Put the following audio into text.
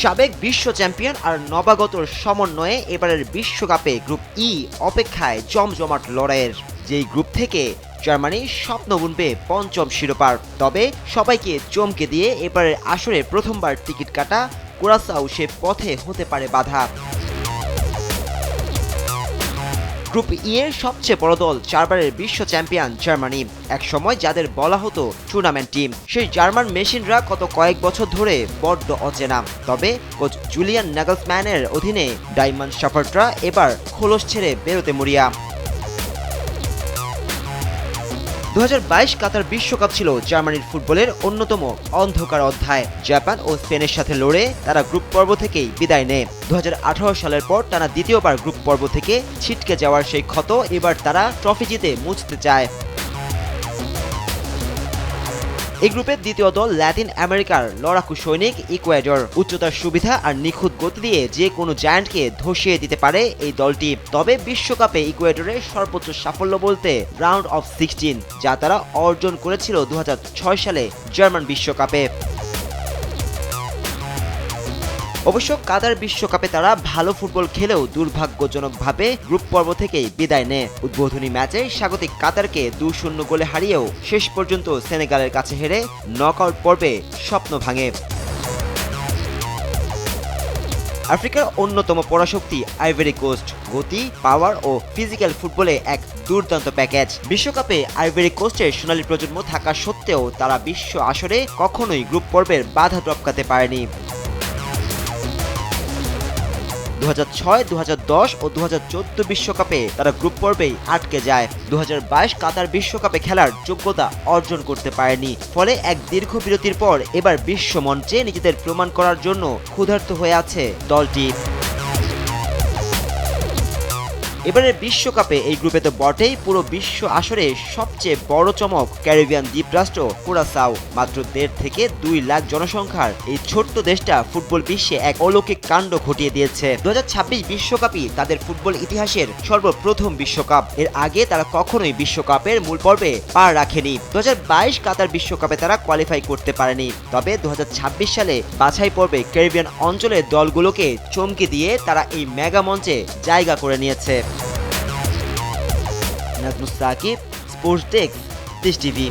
সাবেক বিশ্ব চ্যাম্পিয়ন আর নবাগতর সমন্বয়ে এবারের বিশ্বকাপে গ্রুপ ই অপেক্ষায় জমজমাট লড়াইয়ের। যেই গ্রুপ থেকে জার্মানি স্বপ্ন বুনবে পঞ্চম শিরোপার। তবে সবাইকে চমকে দিয়ে এবারের আসরে প্রথমবার টিকিট কাটা কুরাসাও সে পথে হতে পারে বাধা। গ্রুপ ই এর সবচেয়ে বড় দল 4 বারের বিশ্ব চ্যাম্পিয়ন জার্মানি। একসময় যাদের বলা হতো টুর্নামেন্ট টিম, সেই জার্মান মেশিনরা গত কয়েক বছর ধরে বড্ড অচেনা। তবে কোচ জুলিয়ান নাগলসম্যানের অধীনে ডায়মন্ড শাফার্টরা এবার খোলস ছেড়ে বেরোতে মরিয়া। 2022 কাতার বিশ্বকাপ ছিল জার্মানির ফুটবলের অন্যতম অন্ধকার অধ্যায়। জাপান ও স্পেনের সাথে লড়ে তারা গ্রুপ পর্ব থেকেই বিদায় নেয়। 2018 সালের পর টানা দ্বিতীয়বার গ্রুপ পর্ব থেকে ছিটকে যাওয়ার সেই ক্ষত এবার তারা ট্রফি জিতে মুছতে চায়। এই গ্রুপের দ্বিতীয় দল ল্যাটিন আমেরিকার লড়াকু সৈনিক ইকুয়েডর। উচ্চতার সুবিধা আর নিখুঁত গতি দিয়ে যে কোনো জায়ান্টকে ধসিয়ে দিতে পারে এই দলটি। তবে বিশ্বকাপে ইকুয়েডরের সর্বোচ্চ সাফল্য বলতে রাউন্ড অফ 16, যা তারা অর্জন করেছিল 2006 সালে জার্মান বিশ্বকাপে। অবশ্য কাতার বিশ্বকাপে তারা ভালো ফুটবল খেলেও দুর্ভাগ্যজনকভাবে গ্রুপ পর্ব থেকেই বিদায় নেয়। উদ্বোধনী ম্যাচে স্বাগতিক কাতারকে 2-0 গোলে হারিয়েও শেষ পর্যন্ত সেনেগালের কাছে হেরে নকআউট পর্বে স্বপ্ন ভাঙে। আফ্রিকার অন্যতম পরাশক্তি আইভরি কোস্ট। গতি, পাওয়ার ও ফিজিক্যাল ফুটবলে এক দুর্দান্ত প্যাকেজ। বিশ্বকাপে আইভরি কোস্টের সোনালী প্রজন্ম থাকা সত্ত্বেও তারা বিশ্ব আসরে কখনোই গ্রুপ পর্বের বাধা টপকাতে পারেনি। 2006, 2010 ও 2014 বিশ্বকাপে তারা গ্রুপ পর্বেই আটকে যায়। 2022 কাতার বিশ্বকাপে খেলার যোগ্যতা অর্জন করতে পারেনি। ফলে এক দীর্ঘ বিরতির পর এবার বিশ্ব মঞ্চে নিজেদের প্রমাণ করার জন্য ক্ষুধার্ত হয়ে আছে দলটি। এবারের বিশ্বকাপে এই গ্রুপে তো বটেই, পুরো বিশ্ব আসরে সবচেয়ে বড় চমক ক্যারিবিয়ান দ্বীপরাষ্ট্র কুরাসাও। মাত্র 1.5 থেকে 2 লাখ জনসংখ্যার এই ছোট্ট দেশটা ফুটবল বিশ্বে এক অলৌকিক কাণ্ড ঘটিয়ে দিয়েছে। 2026 বিশ্বকাপই তাদের ফুটবল ইতিহাসের সর্বপ্রথম বিশ্বকাপ। এর আগে তারা কখনোই বিশ্বকাপের মূল পর্বে পা রাখেনি। 2022 কাতার বিশ্বকাপে তারা কোয়ালিফাই করতে পারেনি। তবে 2026 সালে বাছাই পর্বে ক্যারিবিয়ান অঞ্চলের দলগুলোকে চমকে দিয়ে তারা এই মেগা মঞ্চে জায়গা করে নিয়েছে। নাজমুস সাকিব, স্পোর্টস ডেস্ক, দেশ টিভি।